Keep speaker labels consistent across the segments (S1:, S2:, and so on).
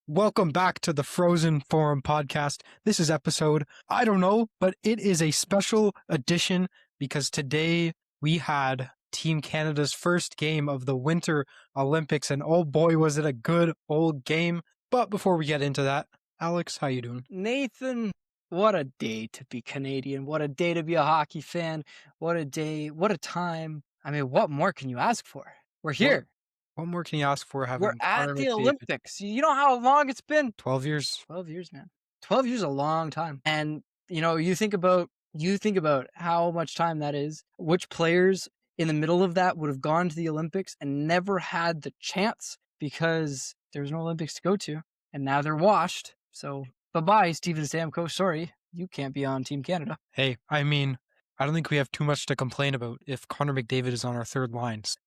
S1: Welcome back to the Frozen Forum podcast. This is episode, I don't know, but it is a special edition because today we had Team Canada's first game of the Winter Olympics, and oh boy, was it a good old game. But before we get into that, Alex, how you doing?
S2: Nathan, what a day to be Canadian. What a day to be a hockey fan. What a day. What a time. I mean, what more can you ask for? We're here.
S1: What more can you ask for having
S2: We're at
S1: Connor
S2: the
S1: McDavid?
S2: Olympics. You know how long it's been?
S1: 12 years.
S2: 12 years, man. 12 years is a long time. And, you think about how much time that is, which players in the middle of that would have gone to the Olympics and never had the chance because there was no Olympics to go to. And now they're washed. So bye-bye, Steven Stamkos. Sorry, you can't be on Team Canada.
S1: Hey, I mean, I don't think we have too much to complain about if Connor McDavid is on our third lines.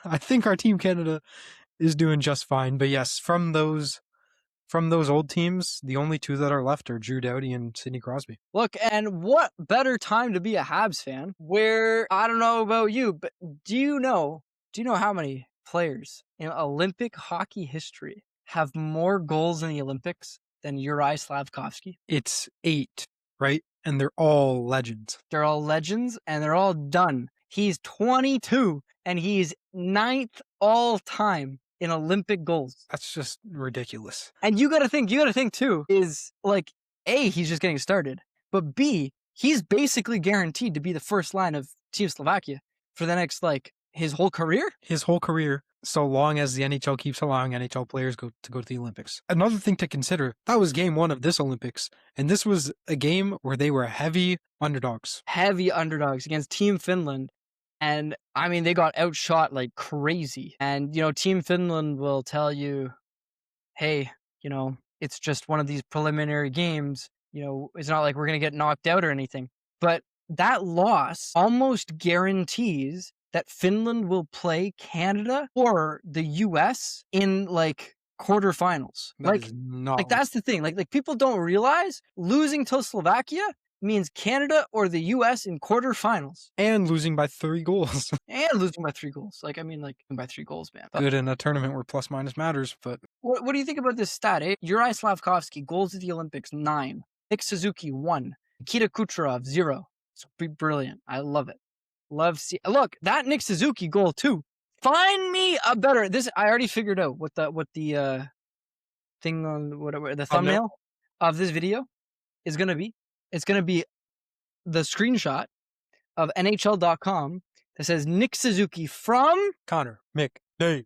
S1: I think our Team Canada is doing just fine. But yes, from those old teams, the only two that are left are Drew Doughty and Sidney Crosby.
S2: Look, and what better time to be a Habs fan where, I don't know about you, but do you know how many players in Olympic hockey history have more goals in the Olympics than Juraj Slafkovski?
S1: It's 8, right? And they're all legends.
S2: They're all legends and they're all done. He's 22 and he's 9th all time in Olympic goals.
S1: That's just ridiculous.
S2: And you gotta think too, is like, A, he's just getting started, but B, he's basically guaranteed to be the first line of Team Slovakia for the next, his whole career?
S1: His whole career, so long as the NHL keeps allowing NHL players to go to the Olympics. Another thing to consider, that was game 1 of this Olympics, and this was a game where they were heavy underdogs.
S2: Heavy underdogs against Team Finland. And, I mean, they got outshot like crazy. And, Team Finland will tell you, hey, it's just one of these preliminary games. It's not like we're going to get knocked out or anything. But that loss almost guarantees that Finland will play Canada or the US in, quarterfinals. That's the thing. Like people don't realize losing to Slovakia means Canada or the US in quarterfinals.
S1: And losing by 3 goals.
S2: By 3 goals. By 3 goals, man.
S1: Good in a tournament where plus minus matters, but...
S2: What do you think about this stat, eh? Juraj Slafkovski, goals at the Olympics, 9. Nick Suzuki, 1. Nikita Kucherov, 0. It's brilliant. I love it. Look, that Nick Suzuki goal, too. Find me a better... I already figured out what the thing on whatever the thumbnail of this video is going to be. It's going to be the screenshot of NHL.com that says Nick Suzuki from
S1: Connor McDavid.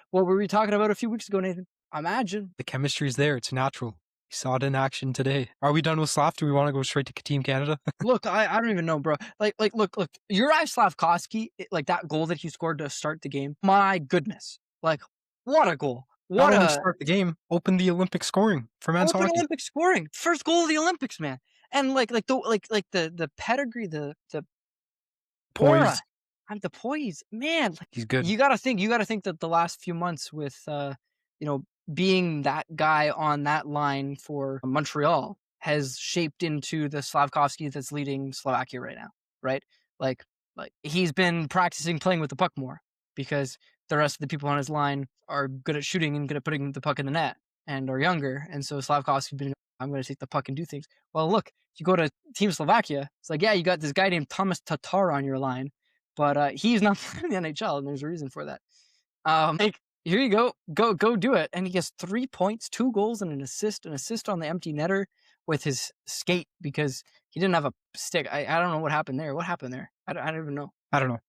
S2: What were we talking about a few weeks ago, Nathan? Imagine.
S1: The chemistry's there. It's natural. We saw it in action today. Are we done with Slav? Do we want to go straight to Team Canada?
S2: Look, I don't even know, bro. Look. Juraj Slafkovski, that goal that he scored to start the game. My goodness. What a goal.
S1: Not only start the game, open the Olympic scoring for men's hockey.
S2: Olympic scoring, first goal of the Olympics, man. And the pedigree, the
S1: poise,
S2: aura, and the poise, man.
S1: He's good.
S2: You gotta think that the last few months with being that guy on that line for Montreal has shaped into the Slafkovski that's leading Slovakia right now, right? Like he's been practicing playing with the puck more because the rest of the people on his line are good at shooting and good at putting the puck in the net and are younger. And so Slafkovski's been, I'm going to take the puck and do things. Well, look, you go to Team Slovakia, it's like, yeah, you got this guy named Thomas Tatar on your line, but he's not playing in the NHL, and there's a reason for that. Here you go. Go do it. And he gets 3 points, 2 goals, and an assist on the empty netter with his skate because he didn't have a stick. I don't know what happened there. What happened there? I don't even know.
S1: I don't know.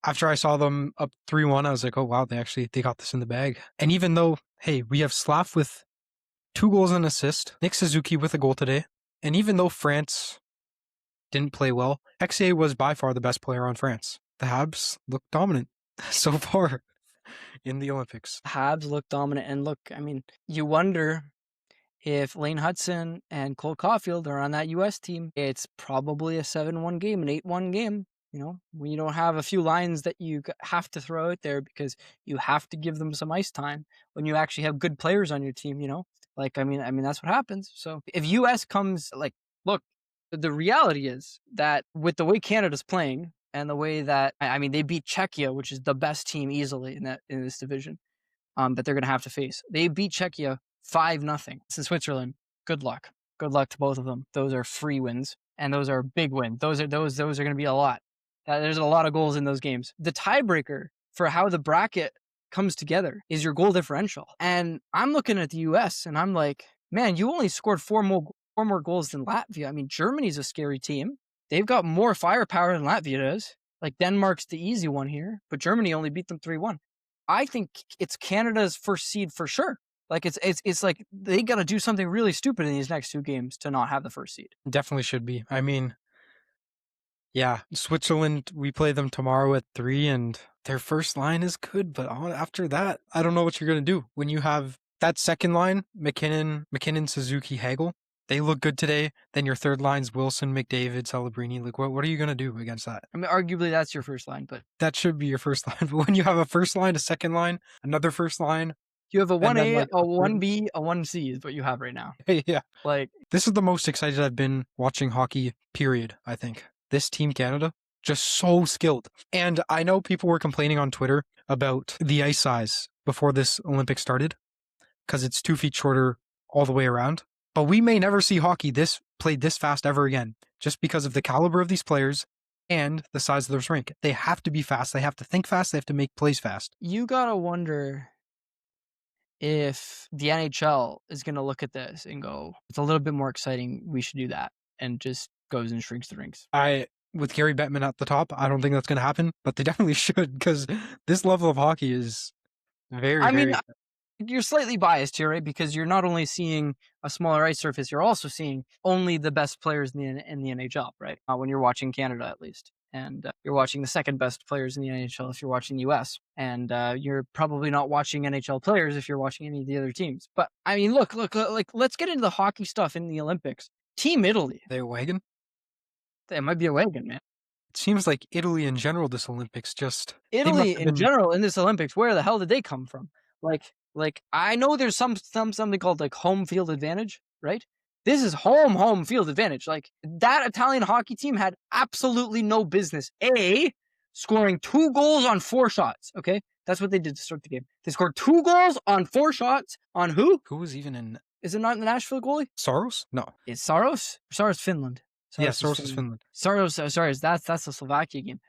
S1: After I saw them up 3-1, I was like, oh, wow, they got this in the bag. And even though, hey, we have Slav with 2 goals and an assist, Nick Suzuki with a goal today, and even though France didn't play well, XA was by far the best player on France. The Habs look dominant so far in the Olympics.
S2: Habs look dominant, and look, I mean, you wonder if Lane Hudson and Cole Caulfield are on that U.S. team. It's probably a 7-1 game, an 8-1 game. When you don't have a few lines that you have to throw out there because you have to give them some ice time, when you actually have good players on your team, I mean, that's what happens. So if US comes, look, the reality is that with the way Canada's playing and the way that, I mean, they beat Czechia, which is the best team easily in this division. that they're going to have to face. They beat Czechia 5-0. It's in Switzerland. Good luck. Good luck to both of them. Those are free wins, and those are big wins. Those are going to be a lot. There's a lot of goals in those games. The tiebreaker for how the bracket comes together is your goal differential. And I'm looking at the US and I'm like, man, you only scored four more goals than Latvia. I mean, Germany's a scary team. They've got more firepower than Latvia does. Like, Denmark's the easy one here, but Germany only beat them 3-1. I think it's Canada's first seed for sure. Like, it's like they got to do something really stupid in these next two games to not have the first seed.
S1: Definitely should be. I mean, yeah, Switzerland, we play them tomorrow at 3, and their first line is good, but after that, I don't know what you're going to do. When you have that second line, McKinnon, Suzuki, Hagel, they look good today. Then your third line's Wilson, McDavid, Celebrini. Like, what are you going to do against that?
S2: I mean, arguably that's your first line, but
S1: that should be your first line. But when you have a first line, a second line, another first line,
S2: you have a 1A,
S1: like,
S2: a 1B, a 1C is what you have right now.
S1: Yeah.
S2: Like,
S1: this is the most excited I've been watching hockey, period, I think. This Team Canada, just so skilled. And I know people were complaining on Twitter about the ice size before this Olympics started, because it's 2 feet shorter all the way around. But we may never see hockey played this fast ever again, just because of the caliber of these players and the size of this rink. They have to be fast. They have to think fast. They have to make plays fast.
S2: You gotta wonder if the NHL is going to look at this and go, it's a little bit more exciting. We should do that. And just goes and shrinks the rinks.
S1: With Gary Bettman at the top, I don't think that's going to happen, but they definitely should, because this level of hockey is very.
S2: You're slightly biased here, right? Because you're not only seeing a smaller ice surface, you're also seeing only the best players in the NHL, right? When you're watching Canada, at least. And you're watching the second best players in the NHL if you're watching the US. And you're probably not watching NHL players if you're watching any of the other teams. But, I mean, look, like, let's get into the hockey stuff in the Olympics. Team Italy.
S1: They a wagon?
S2: They might be a wagon, man.
S1: It seems like Italy in general, this Olympics, just...
S2: Italy in general in this Olympics, where the hell did they come from? Like I know there's something called like home field advantage, right? This is home field advantage. Like, that Italian hockey team had absolutely no business scoring 2 goals on 4 shots. Okay, that's what they did to start the game. They scored 2 goals on 4 shots on who?
S1: Who was even in?
S2: Is it not the Nashville goalie?
S1: Saros? No,
S2: it's Saros. Saros, Finland.
S1: Saros is Finland.
S2: Saros, sorry, that's the Slovakia game.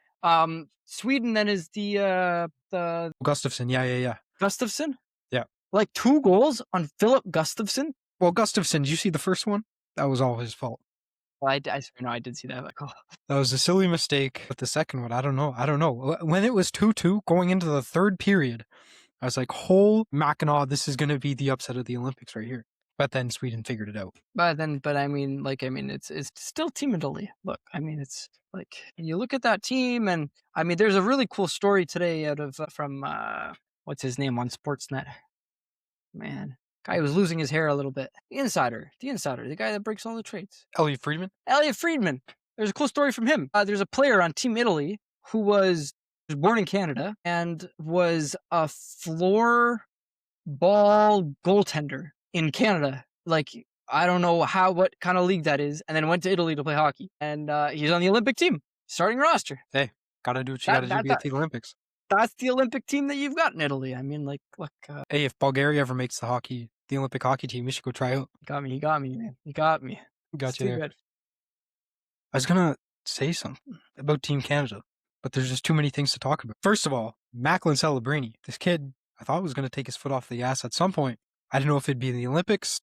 S2: Sweden then is the
S1: Gustafsson. Yeah.
S2: Gustafsson.
S1: Yeah.
S2: Like 2 goals on Philip Gustafsson?
S1: Well, Gustafsson, did you see the first one? That was all his fault.
S2: Well, I did see that. Like, oh.
S1: That was a silly mistake. But the second one, I don't know. When it was 2-2 going into the third period, I was like, whole Mackinac, this is going to be the upset of the Olympics right here. But then Sweden figured it out.
S2: But I mean, it's still Team Italy. Look, I mean, it's like, you look at that team, and I mean, there's a really cool story today out of from what's his name on Sportsnet? Man, guy was losing his hair a little bit. The insider, the guy that breaks all the trades.
S1: Elliot Friedman.
S2: There's a cool story from him. There's a player on Team Italy who was born in Canada and was a floor ball goaltender in Canada. Like, I don't know what kind of league that is, and then went to Italy to play hockey. And he's on the Olympic team, starting roster.
S1: Hey, gotta do what you gotta do to get to the Olympics.
S2: That's the Olympic team that you've got in Italy. I mean, like, look.
S1: Hey, if Bulgaria ever makes the Olympic hockey team, we should go try out.
S2: He got me, man. He got me.
S1: Got you there. Good. I was gonna say something about Team Canada, but there's just too many things to talk about. First of all, Macklin Celebrini. This kid, I thought was gonna take his foot off the gas at some point. I didn't know if it'd be the Olympics,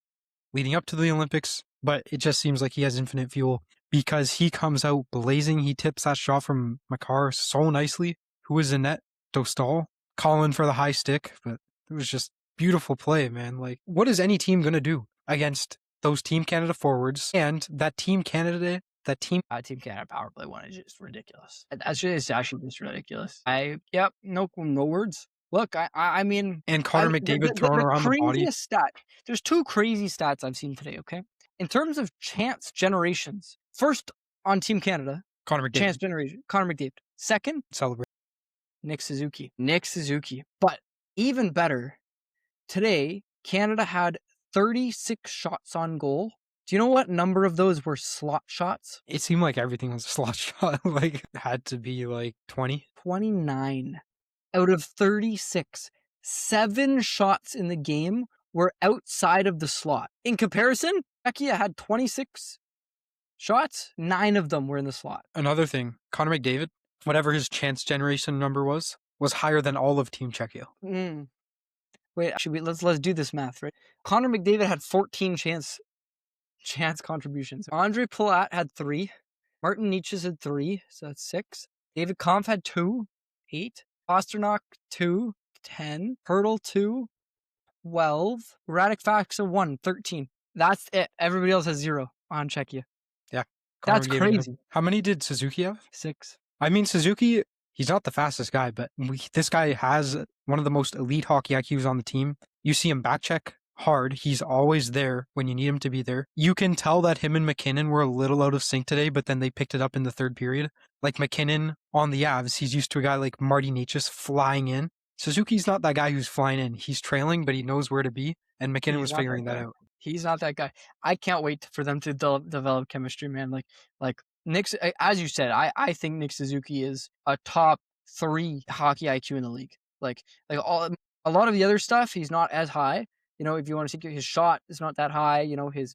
S1: leading up to the Olympics, but it just seems like he has infinite fuel because he comes out blazing. He tips that shot from Makar so nicely. Who was in net? Dostal calling for the high stick, but it was just beautiful play, man. Like, what is any team going to do against those Team Canada forwards and that Team Canada, Team
S2: Canada power play one is just ridiculous. It's actually just ridiculous. No words. Look, I mean...
S1: And Connor McDavid throwing around the body.
S2: Stat. There's 2 crazy stats I've seen today, okay? In terms of chance generations, first on Team Canada,
S1: Connor McDavid.
S2: Chance generation, Connor McDavid. Second,
S1: Celebrate.
S2: Nick Suzuki. But even better, today, Canada had 36 shots on goal. Do you know what number of those were slot shots?
S1: It seemed like everything was a slot shot. Like, it had to be like 20.
S2: 29 out of 36. 7 shots in the game were outside of the slot. In comparison, Czechia had 26 shots, 9 of them were in the slot.
S1: Another thing, Connor McDavid, whatever his chance generation number was higher than all of Team Czechia.
S2: Wait, actually, let's do this math, right? Connor McDavid had 14 chance contributions. Andre Palat had 3. Martin Nietzsche's had 3, so that's 6. David Kampf had 2, 8. Pasternak 2, 10. Hurdle 2, 12. Radek Faksa 1, 13. That's it. Everybody else has 0 on Czechia.
S1: Yeah.
S2: That's crazy.
S1: How many did Suzuki have?
S2: 6.
S1: I mean, Suzuki, he's not the fastest guy, but this guy has one of the most elite hockey IQs on the team. You see him back check hard. He's always there when you need him to be there. You can tell that him and McKinnon were a little out of sync today, but then they picked it up in the third period. Like McKinnon on the Avs, he's used to a guy like Marty Nietzsche flying in. Suzuki's not that guy who's flying in. He's trailing, but he knows where to be, and McKinnon was figuring that out.
S2: He's not that guy. I can't wait for them to develop chemistry, man. Like Nick, as you said, I think Nick Suzuki is a top 3 hockey IQ in the league. Like a lot of the other stuff, he's not as high. You know, if you want to see his shot is not that high. You know, his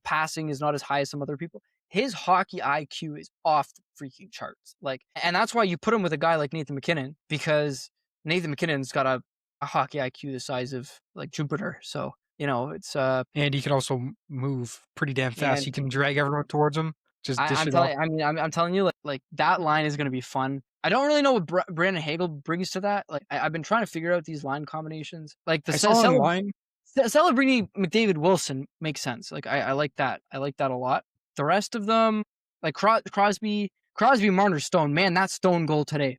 S2: passing is not as high as some other people. His hockey IQ is off the freaking charts. Like, and that's why you put him with a guy like Nathan McKinnon, because Nathan McKinnon's got a hockey IQ the size of like Jupiter. So, you know, it's
S1: and he can also move pretty damn fast. He can drag everyone towards him. Just dish it off.
S2: I'm telling you, like that line is going to be fun. I don't really know what Brandon Hagel brings to that. Like, I've been trying to figure out these line combinations. Like the
S1: line.
S2: Celebrini McDavid Wilson makes sense. Like I like that. I like that a lot. The rest of them, like Crosby, Marner, Stone. Man, that Stone goal today.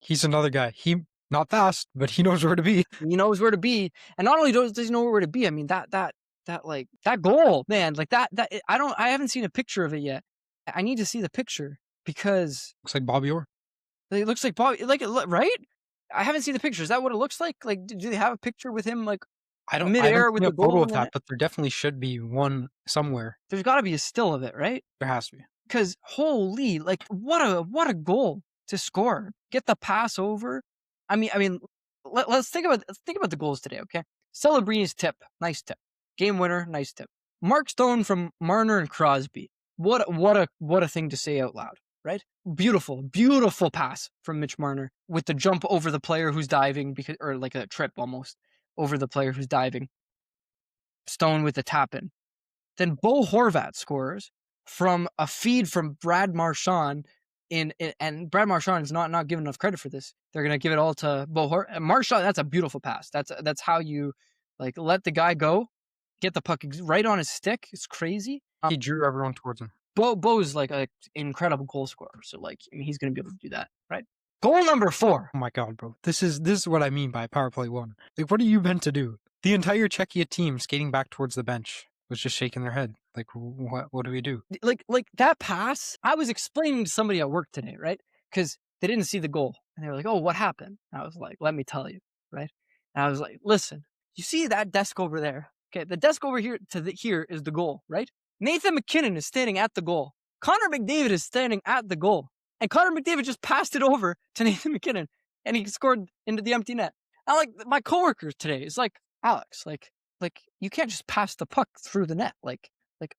S1: He's another guy. He not fast, but he knows where to be.
S2: He knows where to be, and not only does he know where to be. I mean that goal, man. Like that. I haven't seen a picture of it yet. I need to see the picture because
S1: looks like Bobby Orr.
S2: It looks like Bobby, like right. I haven't seen the picture. Is that what it looks like? Like, do they have a picture with him like?
S1: I don't
S2: midair with
S1: a
S2: the goal
S1: photo of that, but there definitely should be one somewhere.
S2: There's got to be a still of it, right?
S1: There has to be.
S2: Because holy, like what a goal to score! Get the pass over. I mean, let's think about the goals today, okay? Celebrini's tip, nice tip. Game winner, nice tip. Mark Stone from Marner and Crosby. What a thing to say out loud, right? Beautiful pass from Mitch Marner with the jump over the player who's diving, or like a trip almost over the player who's diving. Stone with the tap in. Then Bo Horvat scores from a feed from Brad Marchand and Brad Marchand is not given enough credit for this. They're gonna give it all to Bo Horvat. Marchand, that's a beautiful pass. That's how you like let the guy go, get the puck right on his stick. It's crazy.
S1: He drew everyone towards him.
S2: Bo's like an incredible goal scorer, so like he's gonna be able to do that, right? Goal number 4.
S1: Oh my god, bro! This is what I mean by power play 1. Like, what are you meant to do? The entire Czechia team skating back towards the bench was just shaking their head. Like, what do we do?
S2: Like that pass. I was explaining to somebody at work today, right? Because they didn't see the goal, and they were like, "Oh, what happened?" And I was like, "Let me tell you," right? And I was like, "Listen, you see that desk over there? Okay, the desk over here here is the goal, right? Nathan McKinnon is standing at the goal. Connor McDavid is standing at the goal. And Connor McDavid just passed it over to Nathan McKinnon, and he scored into the empty net. And like my coworker today is like, Alex, like you can't just pass the puck through the net. Like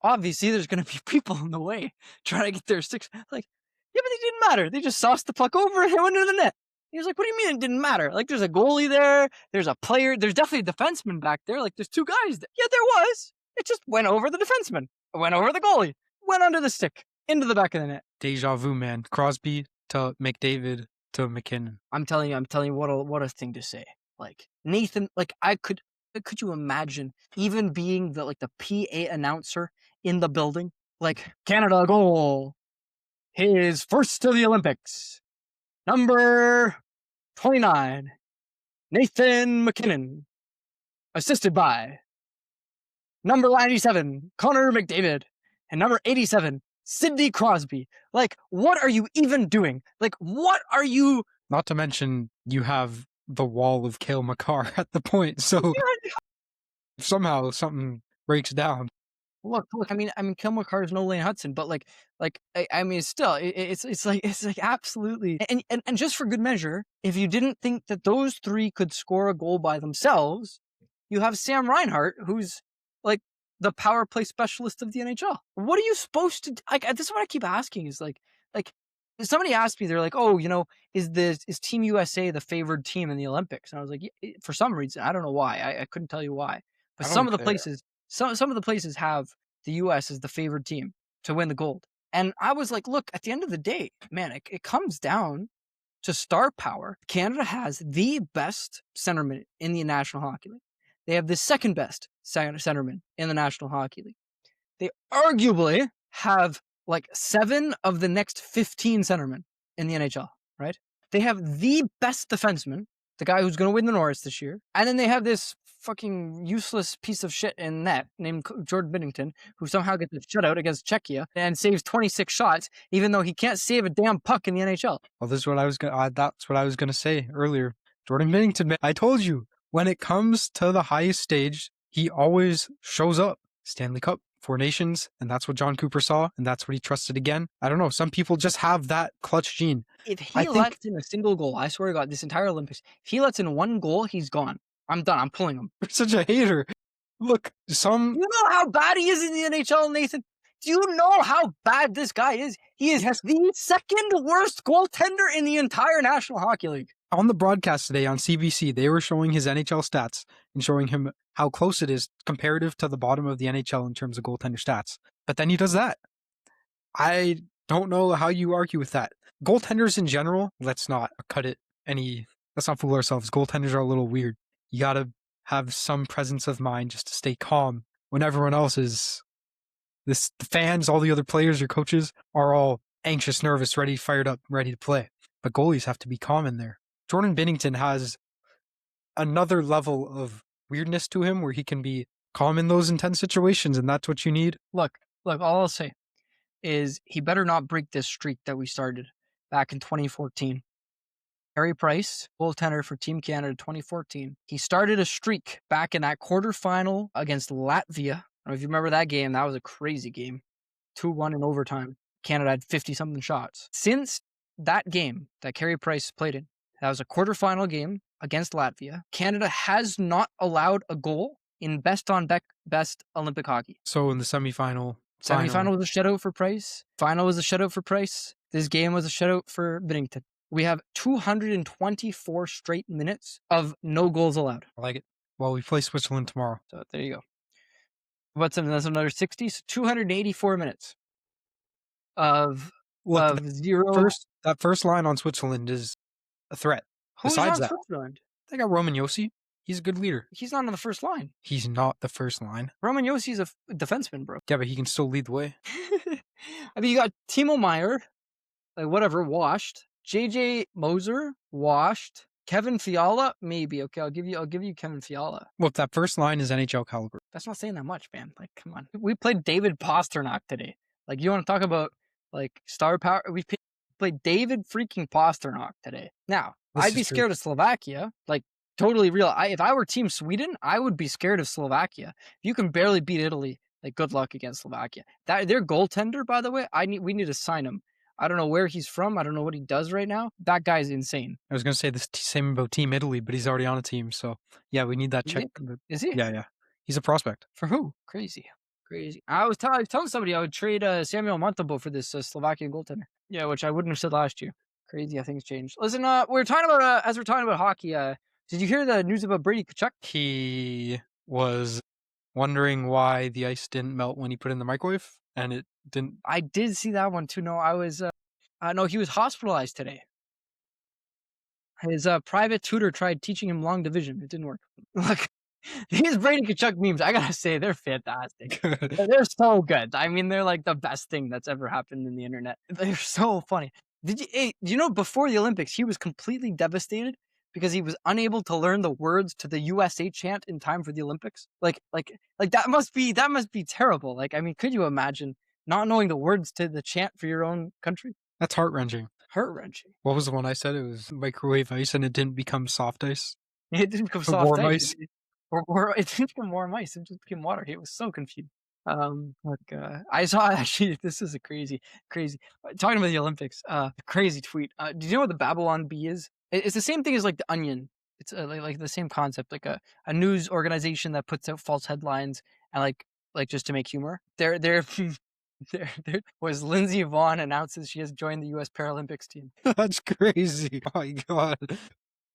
S2: obviously there's gonna be people in the way trying to get their sticks. Like, yeah, but it didn't matter. They just sauced the puck over and it went into the net. He was like, what do you mean it didn't matter? Like, there's a goalie there, there's a player, there's definitely a defenseman back there. Like, there's 2 guys there. Yeah, there was. It just went over the defenseman. It went over the goalie. Went under the stick. Into the back of the net.
S1: Deja vu, man. Crosby to McDavid to McKinnon.
S2: I'm telling you, what a thing to say. Like Nathan, like could you imagine even being the PA announcer in the building? Like, Canada goal, his first to the Olympics, number 29, Nathan McKinnon, assisted by number 97, Connor McDavid, and number 87, Sidney Crosby. Like, what are you even doing? Like, what are you...
S1: Not to mention, you have the wall of Cale Makar at the point, so if somehow something breaks down.
S2: Look. Kyle McCarr is no Lane Hudson, but still, it's like absolutely, and just for good measure, if you didn't think that those three could score a goal by themselves, you have Sam Reinhart, who's like the power play specialist of the NHL. What are you supposed to like? This is what I keep asking. Is like somebody asked me, they're like, oh, is Team USA the favored team in the Olympics? And I was like, yeah, for some reason, I don't know why. I couldn't tell you why, but
S1: I
S2: some
S1: don't
S2: of the
S1: care.
S2: places. Some of the places have the U.S. as the favored team to win the gold. And I was like, look, at the end of the day, man, it comes down to star power. Canada has the best centerman in the National Hockey League. They have the second best centerman in the National Hockey League. They arguably have like 7 of the next 15 centermen in the NHL, right? They have the best defenseman, the guy who's going to win the Norris this year. And then they have this fucking useless piece of shit in net named Jordan Binnington, who somehow gets a shutout against Czechia and saves 26 shots, even though he can't save a damn puck in the NHL.
S1: Well, this is what I was gonna. That's what I was gonna say earlier. Jordan Binnington, I told you, when it comes to the highest stage, he always shows up. Stanley Cup, 4 Nations, and that's what John Cooper saw, and that's what he trusted again. I don't know. Some people just have that clutch gene.
S2: If he lets in a single goal, I swear to God, this entire Olympics, if he lets in one goal, he's gone. I'm done. I'm pulling him.
S1: You're such a hater. Look,
S2: You know how bad he is in the NHL, Nathan? Do you know how bad this guy is? He is the second worst goaltender in the entire National Hockey League.
S1: On the broadcast today on CBC, they were showing his NHL stats and showing him how close it is comparative to the bottom of the NHL in terms of goaltender stats. But then he does that. I don't know how you argue with that. Goaltenders in general, let's not fool ourselves. Goaltenders are a little weird. You gotta have some presence of mind just to stay calm when everyone else is, the fans, all the other players, your coaches are all anxious, nervous, ready, fired up, ready to play. But goalies have to be calm in there. Jordan Binnington has another level of weirdness to him where he can be calm in those intense situations, and that's what you need.
S2: Look, all I'll say is he better not break this streak that we started back in 2014. Carey Price, goaltender for Team Canada 2014. He started a streak back in that quarterfinal against Latvia. I don't know if you remember that game. That was a crazy game. 2-1 in overtime. Canada had 50-something shots. Since that game that Carey Price played in, that was a quarterfinal game against Latvia, Canada has not allowed a goal in best Olympic hockey.
S1: So in the semifinal
S2: was a shutout for Price. Final was a shutout for Price. This game was a shutout for Binnington. We have 224 straight minutes of no goals allowed.
S1: I like it. Well, we play Switzerland tomorrow.
S2: So there you go. That's another 60, so 284 minutes of zero.
S1: That first line on Switzerland is a threat.
S2: Who's
S1: Besides
S2: on
S1: that,
S2: Switzerland?
S1: they got Roman Josi. He's a good leader.
S2: He's not on the first line.
S1: He's not the first line.
S2: Roman Josi's a defenseman, bro.
S1: Yeah, but he can still lead the way.
S2: I mean, you got Timo Meier, washed. JJ Moser, washed. Kevin Fiala, maybe. Okay, I'll give you Kevin Fiala.
S1: Well, that first line is NHL caliber.
S2: That's not saying that much, man. Like, come on. We played David Pasternak today. Like, you want to talk about star power? We played David freaking Pasternak today. Now, I'd be scared of Slovakia. Totally real. If I were Team Sweden, I would be scared of Slovakia. If you can barely beat Italy, good luck against Slovakia. Their goaltender, by the way, we need to sign him. I don't know where he's from. I don't know what he does right now. That guy's insane.
S1: I was going to say the same about Team Italy, but he's already on a team. So, yeah, we need that check.
S2: Is he?
S1: Yeah. He's a prospect.
S2: For who? Crazy. I was telling somebody I would trade Samuel Montembeault for this Slovakian goaltender. Yeah, which I wouldn't have said last year. Crazy how things changed. Listen, we're talking about hockey. Did you hear the news about Brady Tkachuk?
S1: He was wondering why the ice didn't melt when he put it in the microwave, and it didn't.
S2: I did see that one too. No, I was. No, he was hospitalized today. His private tutor tried teaching him long division. It didn't work. Look, these Brady Tkachuk memes, I gotta say, they're fantastic. They're so good. I mean, they're the best thing that's ever happened in the internet. They're so funny. Do you know before the Olympics, he was completely devastated because he was unable to learn the words to the USA chant in time for the Olympics? That must be terrible. I mean, could you imagine not knowing the words to the chant for your own country?
S1: That's heart-wrenching.
S2: Heart-wrenching.
S1: What was the one I said? It was microwave ice, and it didn't become soft ice.
S2: It didn't become soft ice. Or it didn't become warm ice. It just became water. He was so confused. Look, I saw actually. This is a crazy. Talking about the Olympics. Crazy tweet. Do you know what the Babylon Bee is? It's the same thing as like the Onion. It's like the same concept, like a news organization that puts out false headlines and like just to make humor. They're there was Lindsey Vonn announces she has joined the U.S. Paralympics team.
S1: That's crazy. Oh my god.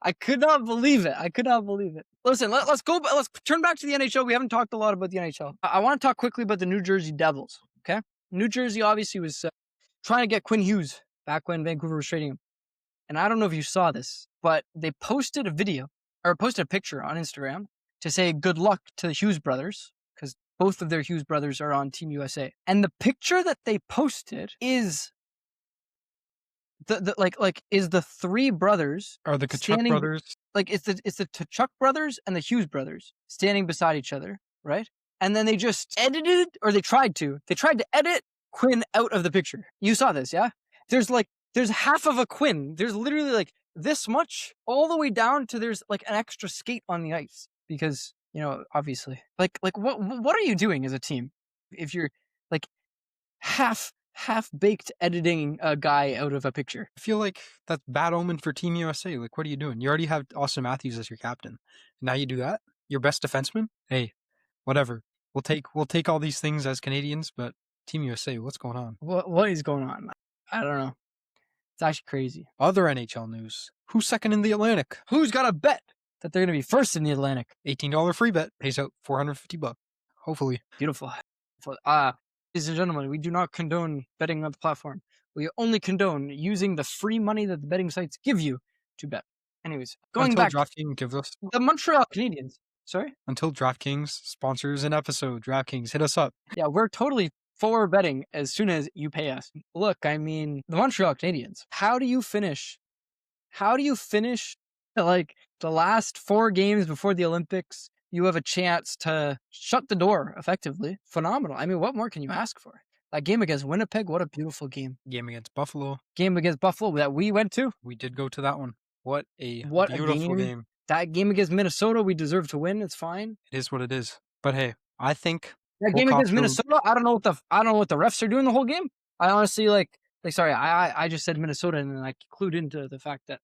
S2: I could not believe it. Listen, let's go. Let's turn back to the NHL. We haven't talked a lot about the NHL. I want to talk quickly about the New Jersey Devils. Okay, New Jersey obviously was trying to get Quinn Hughes back when Vancouver was trading him. And I don't know if you saw this, but they posted a picture on Instagram to say good luck to the Hughes brothers because both of their Hughes brothers are on Team USA. And the picture that they posted is the three brothers
S1: Are the Kachuk brothers?
S2: Like it's the Tkachuk brothers and the Hughes brothers standing beside each other, right? And then they just tried to edit Quinn out of the picture. You saw this, yeah? There's half of a Quinn. There's literally like this much all the way down to there's like an extra skate on the ice because, obviously. Like what are you doing as a team if you're like half-baked editing a guy out of a picture?
S1: I feel like that's bad omen for Team USA. Like, what are you doing? You already have Austin Matthews as your captain. Now you do that? Your best defenseman? Hey, whatever. We'll take all these things as Canadians, but Team USA, what's going on?
S2: What is going on? I don't know. It's actually crazy.
S1: Other NHL news. Who's second in the Atlantic?
S2: Who's got a bet that they're going to be first in the Atlantic?
S1: $18 free bet. Pays out $450. Hopefully.
S2: Beautiful. Ladies and gentlemen, we do not condone betting on the platform. We only condone using the free money that the betting sites give you to bet. Anyways, going back.
S1: DraftKings gives us
S2: the Montreal Canadiens. Sorry?
S1: Until DraftKings sponsors an episode. DraftKings, hit us up.
S2: Yeah, we're totally for betting as soon as you pay us. Look, I mean, the Montreal Canadiens. How do you finish like the last 4 games before the Olympics? You have a chance to shut the door effectively. Phenomenal. I mean, what more can you ask for? That game against Winnipeg, what a beautiful game.
S1: Game against Buffalo
S2: That we went to.
S1: We did go to that one. What a beautiful game.
S2: That game against Minnesota, we deserve to win. It's fine.
S1: It is what it is. But hey, I think
S2: that game against Minnesota, I don't know what the refs are doing the whole game. I honestly sorry, I just said Minnesota and then I clued into the fact that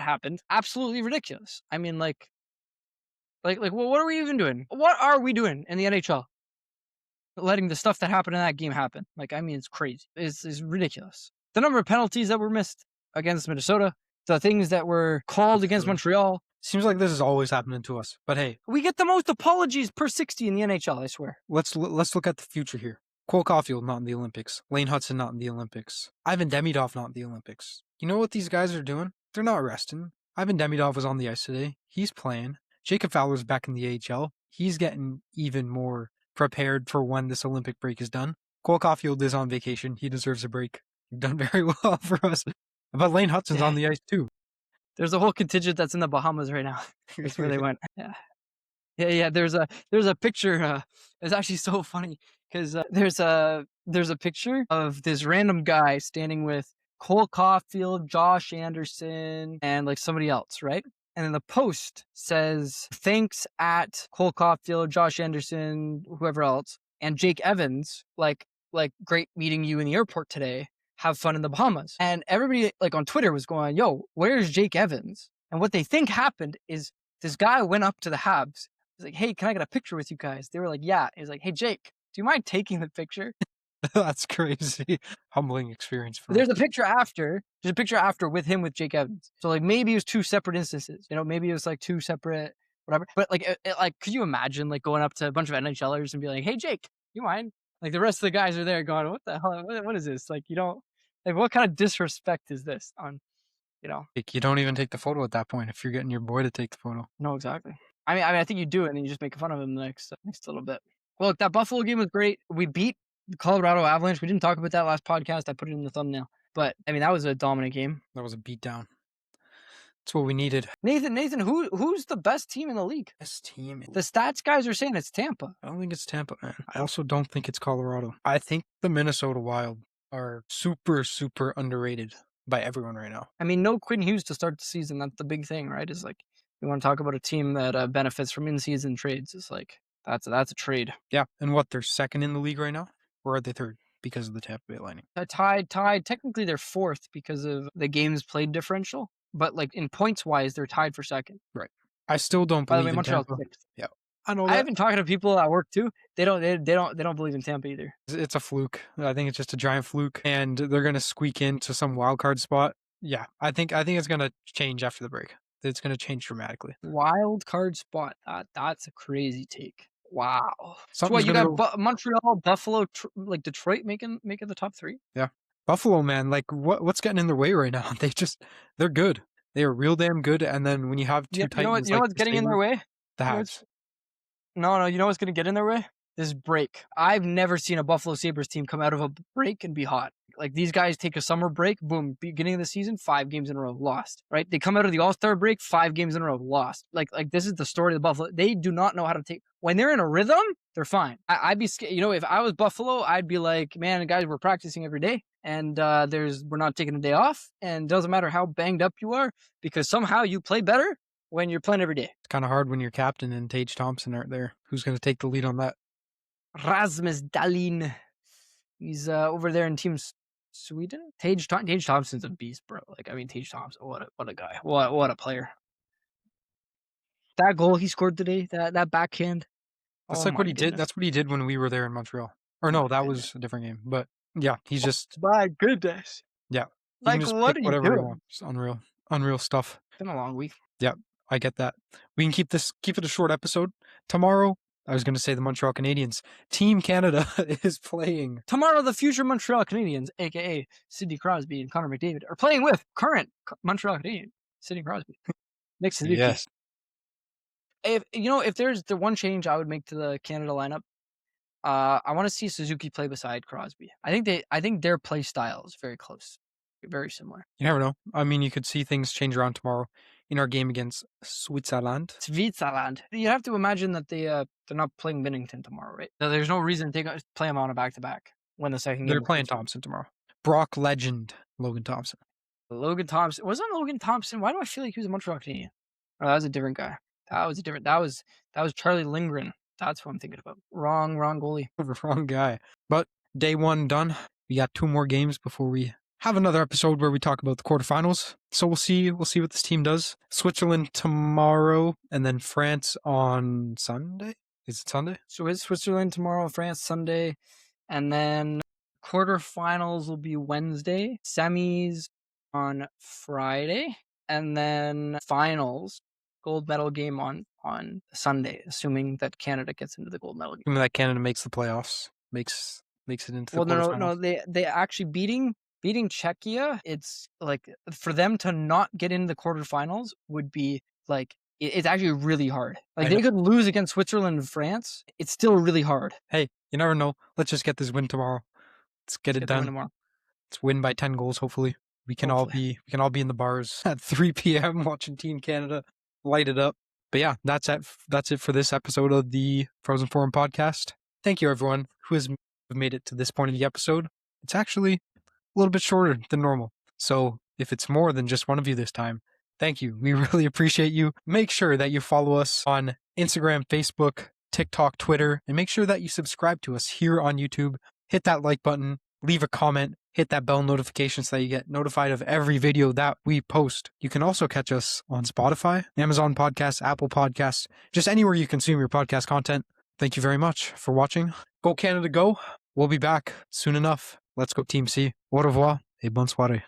S2: happened. Absolutely ridiculous. I mean, well, what are we even doing? What are we doing in the NHL? Letting the stuff that happened in that game happen. I mean, it's crazy. It's ridiculous. The number of penalties that were missed against Minnesota, the things that were called against Montreal.
S1: Seems like this is always happening to us. But hey,
S2: we get the most apologies per 60 in the NHL, I swear.
S1: Let's look at the future here. Cole Caulfield not in the Olympics. Lane Hudson not in the Olympics. Ivan Demidov not in the Olympics. You know what these guys are doing? They're not resting. Ivan Demidov was on the ice today. He's playing. Jacob Fowler's back in the AHL. He's getting even more prepared for when this Olympic break is done. Cole Caulfield is on vacation. He deserves a break. You've done very well for us. But Lane Hudson's on the ice too.
S2: There's a whole contingent that's in the Bahamas right now. That's where they went. Yeah. There's a picture. It's actually so funny because there's a picture of this random guy standing with Cole Caulfield, Josh Anderson, and like somebody else, right? And then the post says, thanks at Cole Caulfield, Josh Anderson, whoever else, and Jake Evans, like great meeting you in the airport today. Have fun in the Bahamas. And everybody on Twitter was going, yo, where's Jake Evans? And what they think happened is this guy went up to the Habs. He's like, hey, can I get a picture with you guys? They were like, yeah. He's like, hey, Jake, do you mind taking the picture?
S1: That's crazy. Humbling experience.
S2: There's a picture after. There's a picture after with him with Jake Evans. So maybe it was 2 separate instances. Maybe it was 2 separate whatever. But could you imagine going up to a bunch of NHLers and be like, hey, Jake, you mind? The rest of the guys are there going, what the hell? What is this? You don't what kind of disrespect is this on,
S1: You don't even take the photo at that point if you're getting your boy to take the photo.
S2: No, exactly. I mean, I think you do it and then you just make fun of him the next little bit. Well, look, that Buffalo game was great. We beat the Colorado Avalanche. We didn't talk about that last podcast. I put it in the thumbnail. But, I mean, that was a dominant game.
S1: That was a beatdown. That's what we needed.
S2: Nathan, who's the best team in the league?
S1: Best team?
S2: The stats guys are saying it's Tampa.
S1: I don't think it's Tampa, man. I also don't think it's Colorado. I think the Minnesota Wild are super, super underrated by everyone right now.
S2: I mean, no Quinn Hughes to start the season. That's the big thing, right? Is we want to talk about a team that benefits from in-season trades. It's That's a trade.
S1: Yeah, and what, they're second in the league right now? Or are they third because of the Tampa Bay Lightning?
S2: Tied. Technically, they're fourth because of the games played differential, but like in points wise, they're tied for second.
S1: Right. I still don't
S2: By the
S1: believe
S2: way,
S1: in
S2: Montreal's
S1: Tampa.
S2: sixth.
S1: Yeah. I know
S2: I
S1: that.
S2: have been talking to people at work too. They don't believe in Tampa either.
S1: It's a fluke. I think it's just a giant fluke, and they're gonna squeak into some wild card spot. Yeah, I think it's gonna change after the break. It's gonna change dramatically.
S2: Wild card spot. That's a crazy take. Wow. So what
S1: Something's
S2: you
S1: gonna
S2: got? Montreal, Buffalo, like Detroit making the top three.
S1: Yeah, Buffalo, man. Like what's getting in their way right now? They're good. They are real damn good. And then when you have two Titans,
S2: You know
S1: like
S2: what's
S1: the
S2: getting in their way?
S1: the
S2: You know
S1: Habs.
S2: No, you know what's going to get in their way? This break. I've never seen a Buffalo Sabres team come out of a break and be hot. Like these guys take a summer break, boom, beginning of the season, 5 games in a row, lost. Right? They come out of the All-Star break, 5 games in a row, lost. Like this is the story of the Buffalo. They do not know how to take when they're in a rhythm, they're fine. I'd be scared. You know, if I was Buffalo, I'd be like, man, guys, we're practicing every day. And we're not taking a day off. And it doesn't matter how banged up you are, because somehow you play better when you're playing every day.
S1: It's kind of hard when your captain and Tage Thompson aren't there. Who's going to take the lead on that?
S2: Rasmus Dahlin. He's over there in Team Sweden. Tage Thompson's a beast, bro. Like, I mean, Tage Thompson, what a guy. What a player. That goal he scored today, that backhand.
S1: That's like what he did. That's what he did when we were there in Montreal. Or no, that was a different game. But yeah, he's just.
S2: My goodness.
S1: Yeah.
S2: Like, what are you
S1: whatever
S2: doing?
S1: he wants. It's unreal stuff.
S2: It's been a long week.
S1: Yeah, I get that. We can keep it a short episode. Tomorrow, I was going to say the Montreal Canadiens. Team Canada is playing.
S2: Tomorrow, the future Montreal Canadiens, a.k.a. Sidney Crosby and Connor McDavid, are playing with current Montreal Canadiens, Sidney Crosby. Nick Suzuki.
S1: Yes.
S2: If there's the one change I would make to the Canada lineup, I want to see Suzuki play beside Crosby. I think their play style is very close, very similar.
S1: You never know. I mean, you could see things change around tomorrow in our game against Switzerland.
S2: You have to imagine that they're not playing Binnington tomorrow, right? So there's no reason to play him on a back-to-back when the second game.
S1: They're playing Thompson tomorrow. Brock legend Logan Thompson.
S2: Logan Thompson wasn't Logan Thompson. Why do I feel like he was a Montreal Canadian? Oh, that was a different guy. That was Charlie Lindgren. That's what I'm thinking about. Wrong goalie.
S1: Wrong guy. But day one done. We got 2 more games before we have another episode where we talk about the quarterfinals. So we'll see what this team does. Switzerland tomorrow, and then France on Sunday. Is it Sunday?
S2: So it's Switzerland tomorrow, France Sunday, and then quarterfinals will be Wednesday, semis on Friday, and then finals, gold medal game on Sunday, assuming that Canada gets into the gold medal game.
S1: Assuming that Canada makes the playoffs, makes it into the quarterfinals.
S2: No, they actually beating Czechia. It's like for them to not get into the quarterfinals would be like it's actually really hard. Like they could lose against Switzerland and France. It's still really hard.
S1: Hey, you never know. Let's just get this win tomorrow. Let's get it done. Let's win by 10 goals. Hopefully, we can all be in the bars at 3 p.m. watching Team Canada light it up. But yeah, that's it for this episode of the Frozen Forum podcast. Thank you, everyone who has made it to this point of the episode. It's actually a little bit shorter than normal. So if it's more than just one of you this time, thank you. We really appreciate you. Make sure that you follow us on Instagram, Facebook, TikTok, Twitter, and make sure that you subscribe to us here on YouTube. Hit that like button, leave a comment, hit that bell notification so that you get notified of every video that we post. You can also catch us on Spotify, Amazon Podcasts, Apple Podcasts, just anywhere you consume your podcast content. Thank you very much for watching. Go Canada, go. We'll be back soon enough. Let's go Team C. Au revoir et bonne soirée.